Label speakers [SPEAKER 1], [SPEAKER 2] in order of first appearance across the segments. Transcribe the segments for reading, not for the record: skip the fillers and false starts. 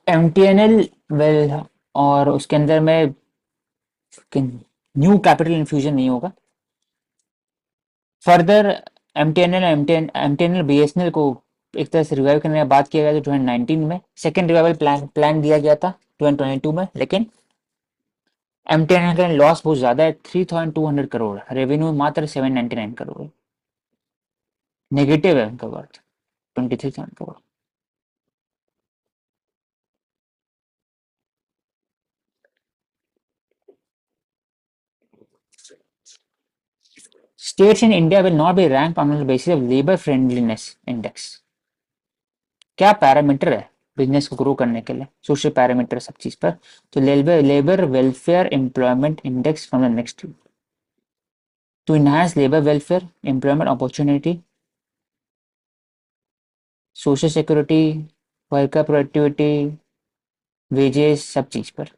[SPEAKER 1] MTNL well, और उसके अंदर में न्यू कैपिटल इन्फ्यूजन नहीं होगा। फर्दर एमटीएनएल एमटीएनएल बीएसएनएल को एक तरह से रिवाइव करने की बात किया गया था 2019 में। सेकेंड रिवाइवल प्लान दिया गया था 2022 में, लेकिन एमटीएनएल का लॉस बहुत ज्यादा है, 3200 करोड़, रेवेन्यू मात्र 799 करोड़ है। नेगेटिव है उनका worth 23,000 crore. States in India will not be ranked on the basis of labor friendliness index। क्या पैरामीटर है बिजनेस को ग्रो करने के लिए, सोशल पैरामीटर सब चीज पर। तो labour welfare employment index from the next to enhance labour welfare employment opportunity, social security, worker productivity, wages, सब चीज पर।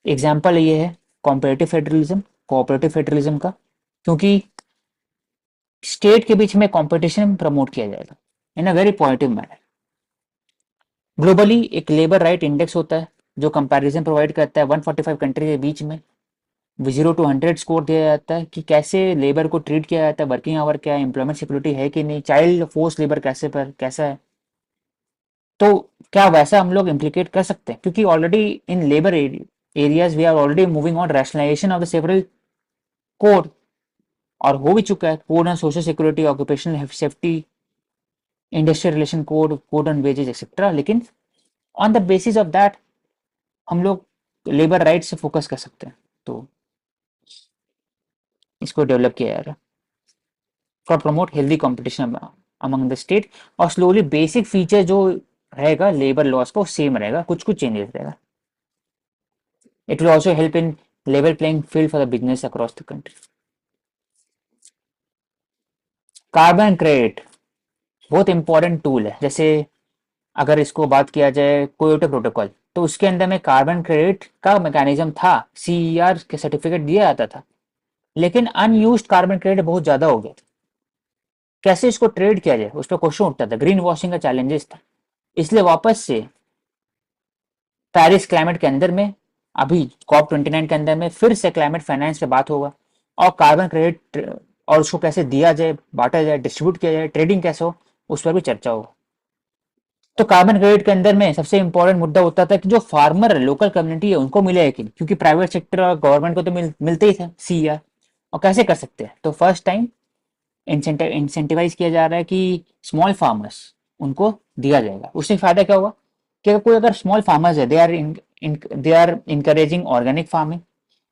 [SPEAKER 1] एग्जाम्पल ये है कॉम्परेटिव फेडरलिज्म, कोऑपरेटिव फेडरलिज्म का, क्योंकि स्टेट के बीच में कंपटीशन प्रमोट किया जाएगा in a very positive manner. Globally एक लेबर राइट इंडेक्स होता है जो कंपैरिजन प्रोवाइड करता है 145 कंट्री के बीच में। 0 to 100 स्कोर दिया जाता है कि कैसे लेबर को ट्रीट किया जाता है, वर्किंग आवर क्या है, एम्प्लॉयमेंट सिक्योरिटी है कि नहीं, चाइल्ड फोर्स लेबर कैसा है। तो क्या वैसा हम लोग इम्प्लीकेट कर सकते हैं, क्योंकि already in labour areas we are already moving on rationalisation of the several code, और हो भी चुका है code on social security, occupational safety, industrial relation code, code on wages etcetera. लेकिन on the basis of that हम लोग labour right से focus कर सकते हैं। तो इसको डेवलप किया जा रहा है for promote healthy competition among the state. और स्लोली बेसिक फीचर जो रहेगा लेबर लॉस का वो सेम रहेगा, कुछ कुछ चेंजेस रहेगा। It will also help in level playing field for the business across the country. Carbon credit बहुत इंपॉर्टेंट टूल है। जैसे अगर इसको बात किया जाए कोयोटो प्रोटोकॉल, तो उसके अंदर में कार्बन क्रेडिट का मैकेनिज्म था, सीईआर के सर्टिफिकेट दिया जाता था, लेकिन अनयूज्ड कार्बन क्रेडिट बहुत ज्यादा हो गया था। कैसे इसको ट्रेड किया जाए उस पर क्वेश्चन उठता था, ग्रीन वॉशिंग का चैलेंजेस था। इसलिए वापस से पेरिस क्लाइमेट के अंदर में अभी COP29 के अंदर में फिर से क्लाइमेट फाइनेंस पे बात होगा, और कार्बन क्रेडिट और उसको कैसे दिया जाए, बांटा जाए, डिस्ट्रीब्यूट किया जाए, ट्रेडिंग कैसे हो, उस पर भी चर्चा होगा। तो कार्बन क्रेडिट के अंदर में सबसे इंपॉर्टेंट मुद्दा होता था कि जो फार्मर लोकल कम्युनिटी है उनको मिले है कि नहीं, क्योंकि प्राइवेट सेक्टर और गवर्नमेंट को तो मिलते ही था सीईआर। और कैसे कर सकते हैं, तो फर्स्ट टाइम इंसेंटिवाइज किया जा रहा है कि स्मॉल फार्मर्स उनको दिया जाएगा। उससे फायदा क्या होगा कि अगर कोई अगर स्मॉल फार्मर्स है, they are encouraging organic farming,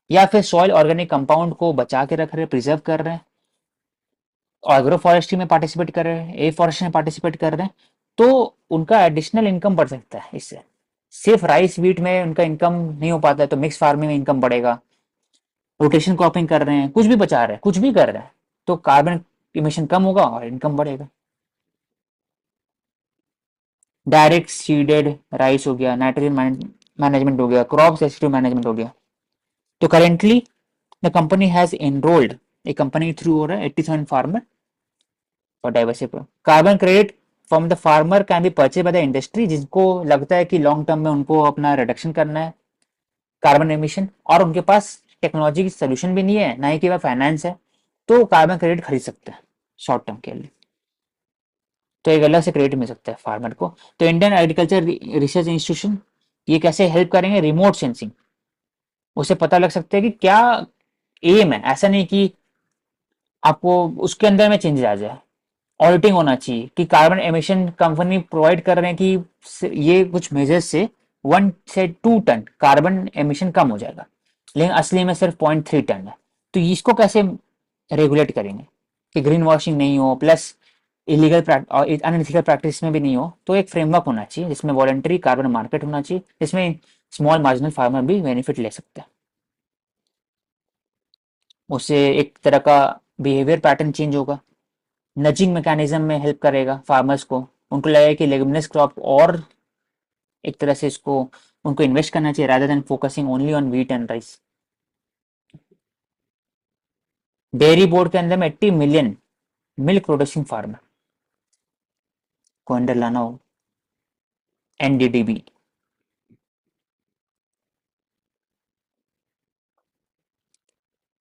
[SPEAKER 1] या फिर सॉइल ऑर्गेनिक कंपाउंड को बचा के रख रहे हैं, प्रिजर्व कर रहे हैं, एग्रो फॉरेस्ट्री में पार्टिसिपेट कर रहे हैं, ए फॉरेस्ट्री में पार्टिसिपेट कर रहे हैं, तो उनका एडिशनल इनकम बढ़ सकता है इससे। सिर्फ राइस वीट में उनका इनकम नहीं हो पाता है, तो मिक्स फार्मिंग में इनकम बढ़ेगा, रोटेशन क्रॉपिंग कर रहे हैं, कुछ भी बचा रहे हैं, कुछ भी कर रहे हैं, तो कार्बन इमिशन कम होगा और इनकम बढ़ेगा। डायरेक्ट सीडेड राइस हो गया, नाइट्रोजन मैनेजमेंट हो गया, क्रॉप सेंसिटिव मैनेजमेंट हो गया। तो currently the company has enrolled, एक कंपनी थ्रू हो रहा है 80,000 फार्मर और diversify carbon credit from the farmer can be purchase by the industry, जिनको लगता है कि लॉन्ग टर्म में उनको अपना रिडक्शन करना है कार्बन एमिशन, और उनके पास टेक्नोलॉजी की सोल्यूशन भी नहीं है, ना ही कि वह फाइनेंस है, तो कार्बन क्रेडिट खरीद सकते हैं शॉर्ट टर्म के लिए। तो एक अलग से क्रेडिट मिल सकता है फार्मर को। तो इंडियन एग्रीकल्चर रिसर्च इंस्टीट्यूशन ये कैसे हेल्प करेंगे, रिमोट सेंसिंग, उसे पता लग सकता है कि क्या एम है। ऐसा नहीं कि आपको उसके अंदर में चेंजेस आ जाए, ऑडिटिंग होना चाहिए कि कार्बन एमिशन कंपनी प्रोवाइड कर रहे हैं कि ये कुछ मेजर्स से 1 से 2 टन कार्बन एमिशन कम हो जाएगा, लेकिन असली में सिर्फ 0.3 टन है। तो इसको कैसे रेगुलेट करेंगे कि ग्रीन वॉशिंग नहीं हो, प्लस इलीगल और अनएथिकल प्रैक्टिस में भी नहीं हो। तो एक फ्रेमवर्क होना चाहिए जिसमें वॉलंटरी कार्बन मार्केट होना चाहिए, जिसमें स्मॉल मार्जिनल फार्मर भी बेनिफिट ले सकते हैं। उससे एक तरह का बिहेवियर पैटर्न चेंज होगा, नजिंग मैकेनिज्म में हेल्प करेगा फार्मर्स को। उनको लगेगा कि लेगुमिनस क्रॉप और एक तरह से इसको उनको इन्वेस्ट करना चाहिए rather than focusing only on wheat and rice. Dairy board के अंदर में 80 मिलियन मिल्क प्रोड्यूसिंग फार्मर को अंडर लाना हो, NDDB।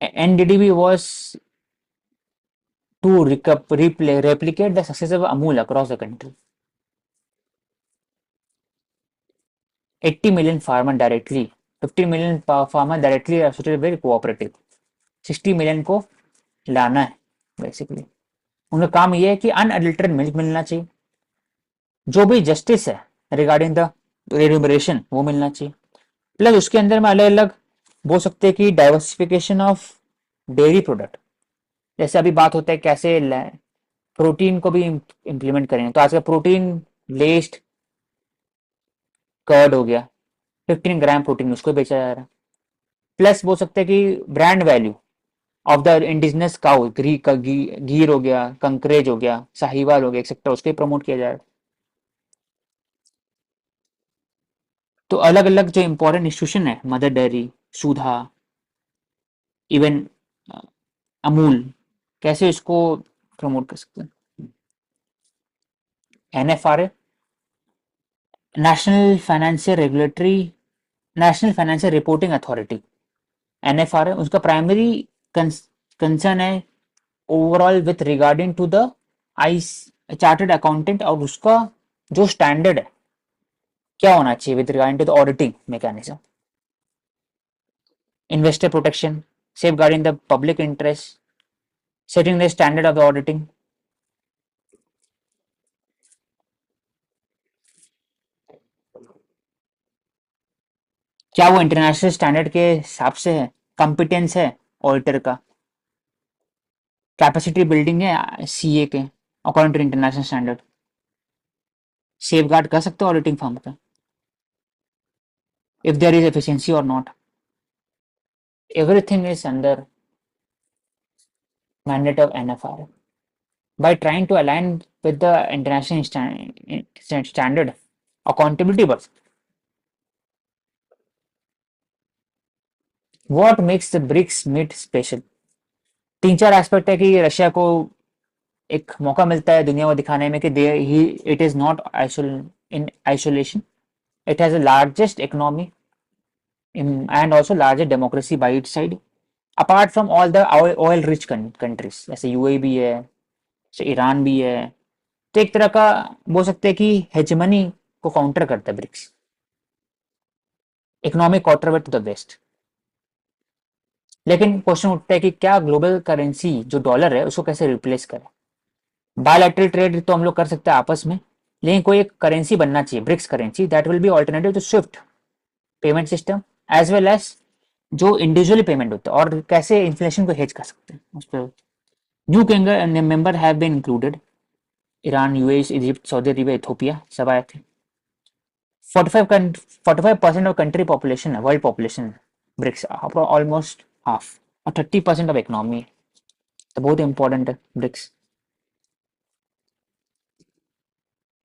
[SPEAKER 1] NDDB was to replicate the success of Amul across the country. 80 million farmer directly, 50 million farmer directly associated with cooperative, 60 million को लाना है basically. उनका काम ये है कि अनअडल्टरेटेड मिल्क मिलना चाहिए, जो भी जस्टिस है रिगार्डिंग द रेम्यूनरेशन वो मिलना चाहिए, प्लस उसके अंदर में अलग अलग बोल सकते हैं कि डाइवर्सिफिकेशन ऑफ डेयरी प्रोडक्ट। जैसे अभी बात होता है कैसे प्रोटीन को भी इम्प्लीमेंट करेंगे, तो आजकल प्रोटीन लेस्ड कर्ड हो गया, 15 ग्राम प्रोटीन उसको बेचा जा रहा है। प्लस बोल सकते हैं कि brand value of the indigenous cow, Gir हो गया, कंकरेज हो गया, साहिवाल हो गया एक्सेट्रा, उसको प्रमोट किया जा रहा है। तो अलग अलग जो इंपॉर्टेंट इंस्टीट्यूशन है, Mother Dairy, Sudha, even Amul, कैसे इसको प्रमोट कर सकते हैं। NFRA, national financial regulatory, national financial reporting authority, NFRA, उसका प्राइमरी कंसर्न है overall with regarding to the I chartered accountant, और उसका जो स्टैंडर्ड है क्या होना चाहिए with regarding to the auditing mechanism. Investor protection, safeguarding the public interest, setting the standard of the auditing. क्या वो इंटरनेशनल स्टैंडर्ड के हिसाब से है, कॉम्पिटेंस है ऑडिटर का, कैपेसिटी बिल्डिंग है CA के according to international standard, safeguard कर सकते हो ऑडिटिंग फर्म का, if there is efficiency or not, everything is under mandate of NFRA. By trying to align with the international standard, accountability works. What makes the BRICS meet special? 3-4 aspect है कि Russia को एक मौका मिलता है दुनिया को दिखाने में कि it is not in isolation, it has the largest economy and also largest democracy by it side, apart from all the oil rich countries, जैसे UAE भी है, जैसे ईरान भी है। तो एक तरह का बोल सकते हैं कि हेजमनी को काउंटर करता है BRICS, economic counterweight to the west. लेकिन क्वेश्चन उठता है कि क्या ग्लोबल करेंसी जो डॉलर है उसको कैसे रिप्लेस करें। बायलैटरल ट्रेड तो हम लोग कर सकते हैं आपस में, लेकिन कोई एक करेंसी बनना चाहिए, BRICS currency, that will be alternative to SWIFT payment system as well as जो इंडिविजुअली पेमेंट होता है, और कैसे इन्फ्लेशन को हेज कर सकते हैं उस पर। New member have been included, Iran, UAE, Egypt, Saudi Arabia, Ethiopia सब आए थे। 45% ऑफ कंट्री पॉपुलेशन है, वर्ल्ड पॉपुलेशन है ब्रिक्स, ऑलमोस्ट हाफ, और 30% ऑफ इकोनॉमी है, तो बहुत इंपॉर्टेंट है ब्रिक्स।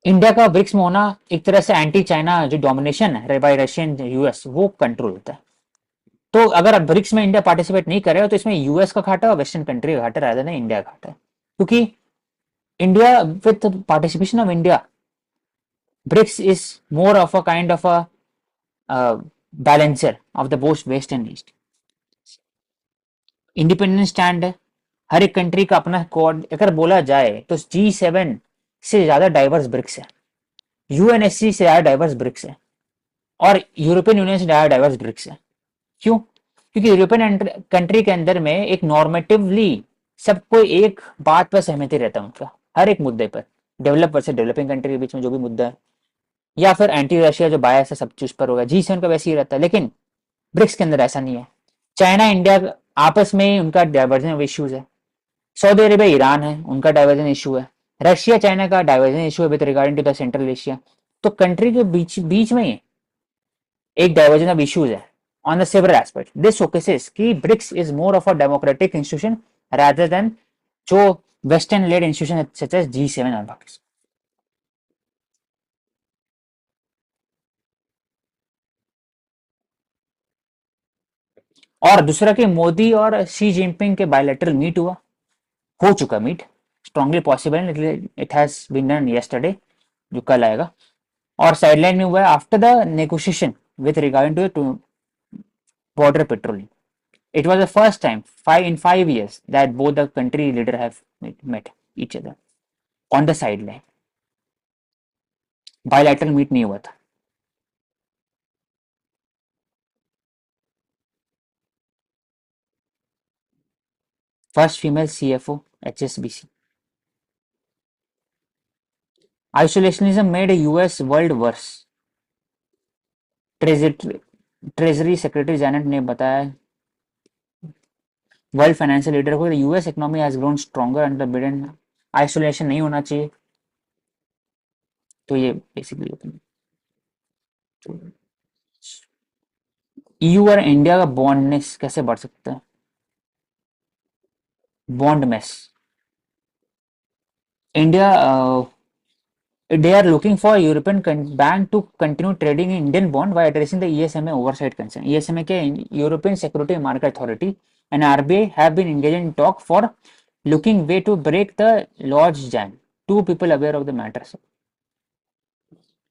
[SPEAKER 1] इंडिया का ब्रिक्स में होना एक तरह से एंटी चाइना जो डोमिनेशन है बाय रशियन US वो कंट्रोल होता है। तो अगर ब्रिक्स में इंडिया पार्टिसिपेट नहीं करे तो इसमें US का घाटा और वेस्टर्न कंट्री का घाटा rather than इंडिया का घाटा है, क्योंकि India with participation of India, BRICS is more of a kind of a balancer of the both west and east. Independent stand है, हर एक कंट्री का अपना कोड। अगर बोला जाए तो G7 से ज्यादा डाइवर्स ब्रिक्स है, UNSC से ज्यादा डाइवर्स ब्रिक्स है, और यूरोपियन यूनियन से ज्यादा डाइवर्स ब्रिक्स है। क्यों? क्योंकि यूरोपियन कंट्री के अंदर में एक नॉर्मेटिवली सबको एक बात पर सहमति रहता है उनका, हर एक मुद्दे पर, डेवलप वर्सेस डेवलपिंग कंट्री के बीच में जो भी मुद्दा है, या फिर एंटी रशिया जो बायस है सब चीज पर होगा। G7 का वैसे ही रहता है, लेकिन ब्रिक्स के अंदर ऐसा नहीं है। चाइना इंडिया आपस में उनका डाइवर्जन इश्यूज है, सऊदी अरेबिया ईरान है उनका डाइवर्जन इशू है, रशिया चाइना का डाइवर्जन इशू है with regarding to the Central Asia. तो कंट्री के बीच बीच में एक डाइवर्जन ऑफ इश्यूज है on the several aspect. This showcases कि BRICS is more of a democratic institution rather than जो western led institution such as G7 और बाकी। और दूसरा कि मोदी और शी जिनपिंग के बायलैटरल मीट हुआ, हो चुका meet, strongly possible, it has been done yesterday, जो कल आएगा। और साइडलाइन में हुआ है after the negotiation with regarding to border patrolling. It was the first time five in 5 years that both the country leader have met each other on the sideline. Bilateral meet नहीं हुआ था. First female CFO HSBC. Isolationism made US world worse. Treasury secretary Janet ने बताया world financial leader को US economy has grown stronger under Biden. Isolation नहीं होना चाहिए. तो ये बेसिकली ईयू और इंडिया का बॉन्डनेस कैसे बढ़ सकता है. Bond mess. India they are looking for European bank to continue trading in Indian bond while addressing the ESMA oversight concern. ESMA के European Security Market Authority and RBI have been engaged in talk for looking way to break the lodge jam. Two people aware of the matter.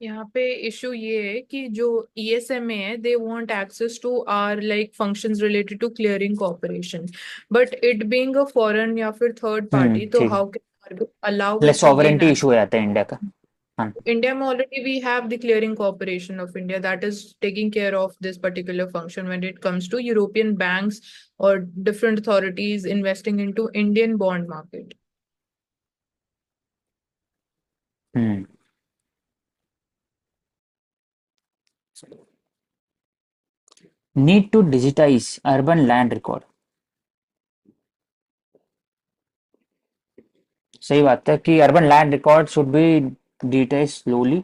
[SPEAKER 2] यहाँ पे issue ये है कि जो ESMA है they want access to or like functions related to clearing corporation, but it being a foreign या फिर third party, तो
[SPEAKER 1] ठीक.
[SPEAKER 2] How can allow
[SPEAKER 1] let
[SPEAKER 2] it to gain.
[SPEAKER 1] Sovereignty issue हो जाता है इंडिया का. हाँ.
[SPEAKER 2] India में already we have the clearing corporation of India that is taking care of this particular function when it comes to European banks or different authorities investing into Indian bond market.
[SPEAKER 1] Hmm. Need to digitize urban land record. सही बात है कि urban land record should be digitise slowly.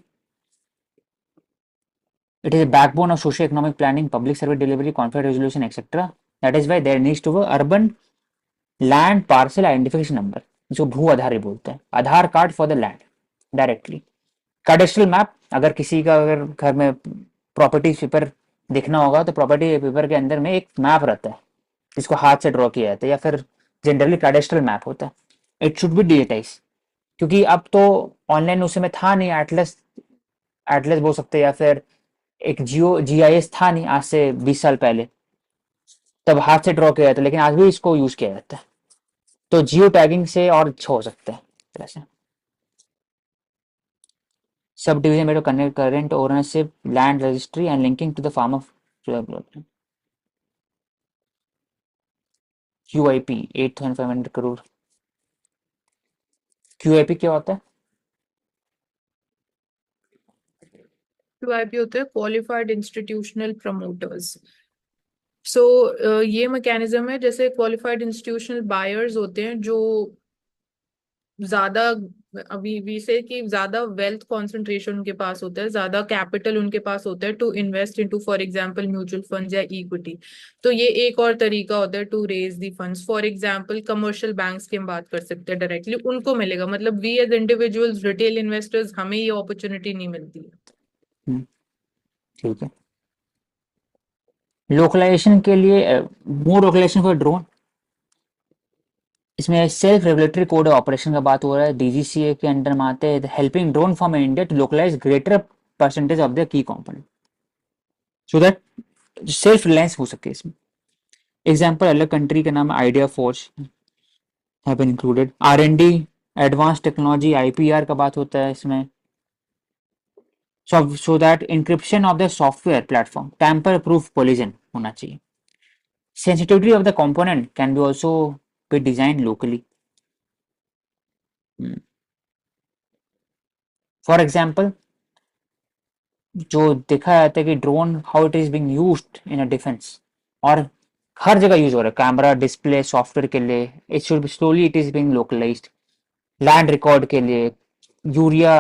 [SPEAKER 1] It is a backbone of socio-economic planning, public service delivery, conflict resolution, etc. That is why there needs to be urban land parcel identification number, जो भू आधार बोलते हैं. Aadhaar card for the land directly. Cadastral map. अगर किसी का अगर घर में प्रॉपर्टी पेपर देखना होगा तो प्रॉपर्टी पेपर के अंदर में एक मैप रहता है जिसको हाथ से ड्रॉ किया जाता है या फिर जनरली कैडेस्ट्रल मैप होता है. It should B digitise. क्योंकि अब तो ऑनलाइन उस समय था नहीं. एटलस एटलस बोल सकते हैं या फिर एक GIS था नहीं आज से 20 साल पहले. तब हाथ से ड्रॉ किया जाता, लेकिन आज भी इसको यूज किया जाता है. तो जियो टैगिंग से और अच्छा हो सकता है तरह से. सब डिवीजन में connect current ownership land registry and linking to the farmer. QIP 8,500 crore. QIP क्या होता है.
[SPEAKER 2] QIP होते हैं क्वालिफाइड इंस्टीट्यूशनल प्रमोटर्स. सो ये मैकेनिज्म है जैसे क्वालिफाइड इंस्टीट्यूशनल बायर्स होते हैं जो ज्यादा, अभी वी से कि ज्यादा वेल्थ कंसंट्रेशन उनके पास होता है, ज्यादा कैपिटल उनके पास होता है to invest into for example mutual funds या इक्विटी. तो ये एक और तरीका होता है to raise the funds. For example commercial banks की हम बात कर सकते हैं, डायरेक्टली उनको मिलेगा. मतलब we as individuals retail investors हमें ये अपॉर्चुनिटी नहीं मिलती है.
[SPEAKER 1] ठीक है. लोकलाइजेशन के लिए मोर लोकलाइजेशन फॉर ड्रोन. इसमें सेल्फ रेगुलेटरी कोड ऑपरेशन का बात हो रहा है. DGCA के अंडर में आते हैं helping drone from India to localise greater percentage of the की component so that self reliance हो सके. इसमें एग्जांपल अलग कंट्री का नाम idea force have been included. R&D advance technology IPR का बात होता है इसमें. so that encryption of the software platform tamper proof collision होना चाहिए. Sensitivity of the component can be also be designed locally. For example, जो देखा जाता है कि drone how it is Bing used in a defence और हर जगह use हो रहा है. कैमरा डिस्प्ले सॉफ्टवेयर के लिए it should be slowly it is being localised. Land record के लिए यूरिया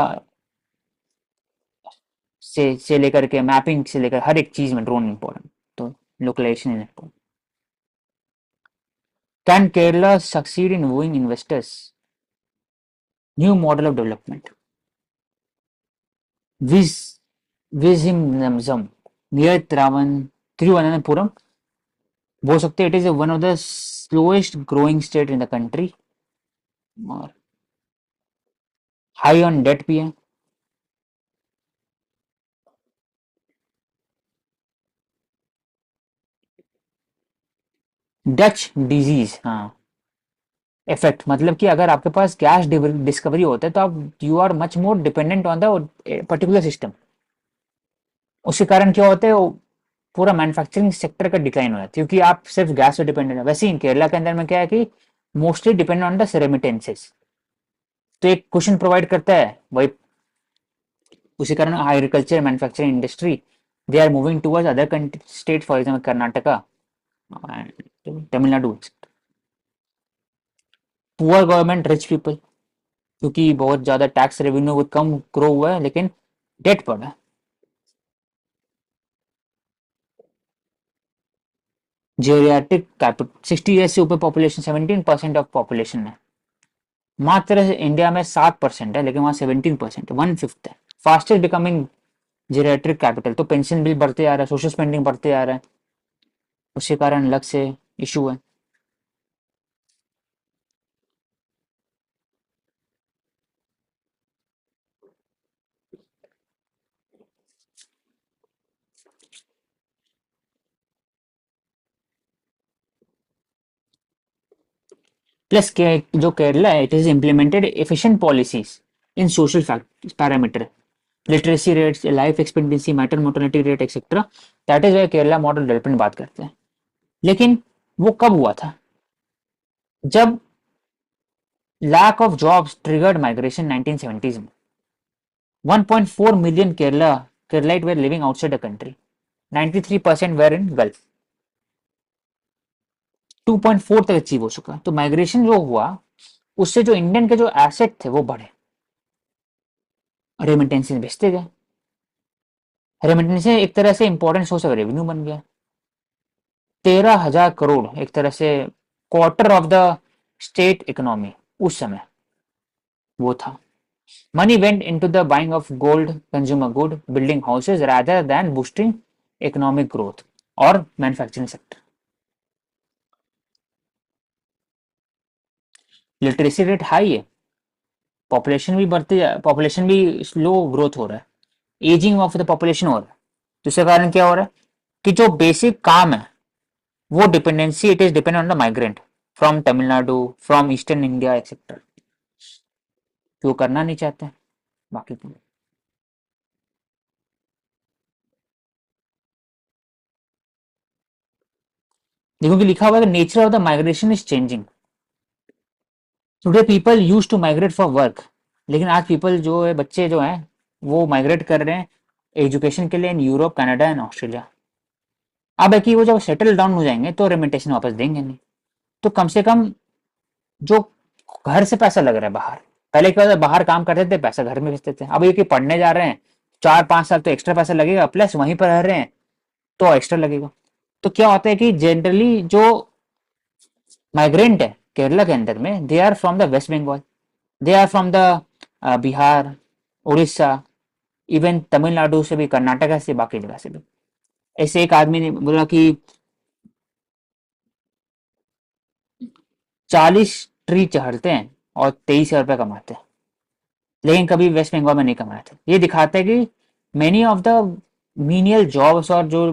[SPEAKER 1] से लेकर के मैपिंग से लेकर हर एक चीज में ड्रोन इंपॉर्टेंट. तो localisation is important. Can Kerala succeed in wooing investors? New model of development. Viz Vizhinjam near Thiruvananthapuram. बोल सकते it is one of the slowest growing state in the country. और high on debt भी है. Dutch disease, हाँ, effect मतलब कि अगर आपके पास गैस डिस्कवरी होता है तो आप you are much more dependent on the particular system. उसके कारण क्या होता है, वो पूरा मैन्युफैक्चरिंग सेक्टर का डिक्लाइन हो जाता है क्योंकि आप सिर्फ गैस पे डिपेंडेंट है। वैसे ही केरला के अंदर में क्या है कि mostly depend on the remittances, तो एक क्वेश्चन प्रोवाइड करता है वही। उसी कारण agriculture manufacturing industry they are moving towards other state, for example Karnataka, Tamil Nadu. Poor government rich people, क्योंकि बहुत ज्यादा टैक्स रेवेन्यू कम ग्रो हुआ है लेकिन डेट बढ़ा है। जियोरियाट्रिक कैपिटल, 60 ईयर्स से ऊपर पॉपुलेशन 17% ऑफ पॉपुलेशन है। मात्र इंडिया में 7% है लेकिन वहाँ 17% है, 1/5 है। फास्टेस्ट बिकमिंग जीरियाट्रिक कैपिटल, तो पेंशन बिल बढ़ते जा रहा है, सोशल स्पेंडिंग बढ़ते जा रहा है, उसके कारण अलग से इशू है। प्लस जो केरला है, it is implemented efficient policies in social parameter, literacy rates, life expectancy, matter mortality rate etcetera. That is why Kerala model development बात करते हैं। लेकिन वो कब हुआ था? जब lack of jobs triggered migration 1970s में। 1.4 million Keralite were living outside the country, 93% were in Gulf. 2.4 तक अचीव हो चुका। तो माइग्रेशन जो हुआ उससे जो इंडियन के जो एसेट थे वो बढ़े, रेमिटेंसेस भेजते गए। रेमिटेंसेस एक तरह से इंपॉर्टेंट सोर्स ऑफ रेवेन्यू बन गया। 13,000 करोड़ एक तरह से quarter of the state economy उस समय वो था। Money went into the buying of gold, consumer good, building houses rather than boosting economic growth और manufacturing sector. Literacy rate high है, पॉपुलेशन भी स्लो ग्रोथ हो रहा है, एजिंग ऑफ द पॉपुलेशन हो रहा है। दूसरे कारण क्या हो रहा है कि जो बेसिक काम है वो dependency, it is depend on the migrant from Tamil Nadu, from eastern India etcetera, जो करना नहीं चाहते हैं बाकी तो। देखो कि लिखा हुआ है nature of the migration is changing. Today people use to migrate for work, लेकिन आज पीपल जो है, बच्चे जो हैं वो माइग्रेट कर रहे हैं एजुकेशन के लिए in Europe, Canada and Australia. अब है कि वो जब सेटल डाउन हो जाएंगे तो रेमिटेशन वापस देंगे नहीं, तो कम से कम जो घर से पैसा लग रहा है बाहर, पहले क्या होता था, बाहर काम करते थे पैसा घर में भेजते थे। अब ये कि पढ़ने जा रहे हैं 4-5 साल तो एक्स्ट्रा पैसा लगेगा, प्लस वहीं पर रह रहे हैं तो एक्स्ट्रा लगेगा। तो क्या होता है कि जनरली जो माइग्रेंट है केरला के अंदर में, they are from the West Bengal, they are from the Bihar, Orissa, even Tamil Nadu से भी, कर्नाटका से, बाकी जगह से भी। ऐसे एक आदमी ने बोला कि 40 ट्री चढ़ते हैं और 23,000 रुपये कमाते हैं, लेकिन कभी वेस्ट बंगाल में नहीं कमाए थे। ये दिखाता है कि many of the menial jobs और जो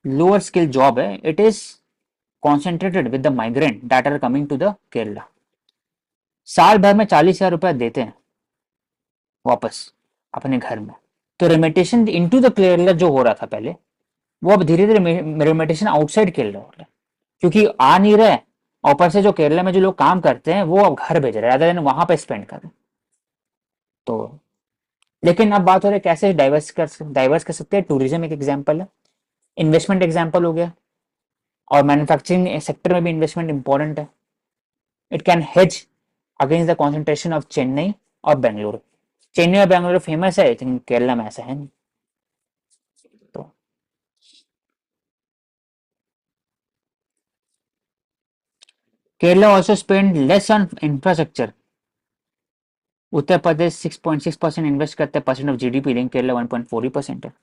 [SPEAKER 1] लोअर स्किल जॉब है, it is concentrated with the migrant that are coming to the Kerala. साल भर में 40,000 रुपये देते हैं वापस अपने घर में। तो रेमिटेशन इनटू द केरला जो हो रहा था पहले, वो अब धीरे धीरे रेमिटेशन आउटसाइड केरला हो रहा है, क्योंकि आ नहीं रहा है। और ऊपर से जो केरला में जो लोग काम करते हैं वो अब घर भेज रहे हैं rather than वहां पे स्पेंड कर रहे हैं। तो लेकिन अब बात हो रही है कैसे डाइवर्स कर सकते हैं। टूरिज्म एक एग्जाम्पल है, इन्वेस्टमेंट एग्जाम्पल हो गया, और मैन्युफैक्चरिंग सेक्टर में भी इन्वेस्टमेंट इंपॉर्टेंट है। It can hedge against the concentration of Chennai और बेंगलुरु। चेन्नई और बेंगलुरु फेमस है, लेकिन केरला में ऐसा है नहीं। तो Kerala also spend less on infrastructure. Uttar Pradesh 6.6% invest करते हैं परसेंट ऑफ जीडीपी, लेकिन केरला 1.4% है।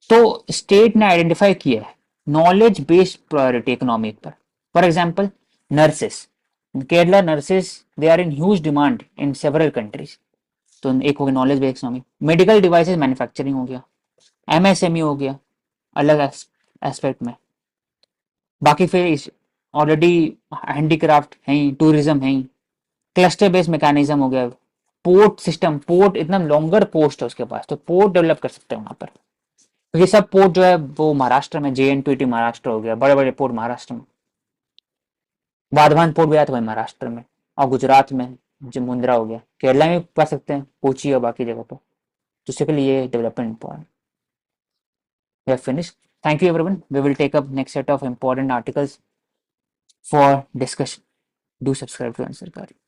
[SPEAKER 1] तो स्टेट ने आइडेंटिफाई किया है नॉलेज बेस्ड प्रायोरिटी इकोनॉमिक पर। For example nurses, Kerala nurses they are in huge demand in several countries. तो एक हो गया knowledge based economy. Medical devices manufacturing हो गया, एमएसएमई हो गया अलग एस्पेक्ट में। बाकी फिर ऑलरेडी हैंडीक्राफ्ट है ही, टूरिज्म है ही, क्लस्टर बेस्ड मैकेनिज्म हो गया, पोर्ट सिस्टम, पोर्ट इतना लॉन्गर पोस्ट है उसके पास, तो पोर्ट डेवलप कर सकते हैं वहां पर। तो ये सब पोर्ट जो है वो महाराष्ट्र में, JNPT महाराष्ट्र हो गया, बड़े बड़े पोर्ट महाराष्ट्र में। वाधवान पोर्ट भी आया था वही महाराष्ट्र में, और गुजरात में जो मुंद्रा हो गया, केरला में भी पढ़ सकते हैं कोची और बाकी जगह पर। तो उसके लिए ये development important. We have finished. Thank you everyone. We will take up next set of important articles for discussion. Do subscribe to Ansarkari.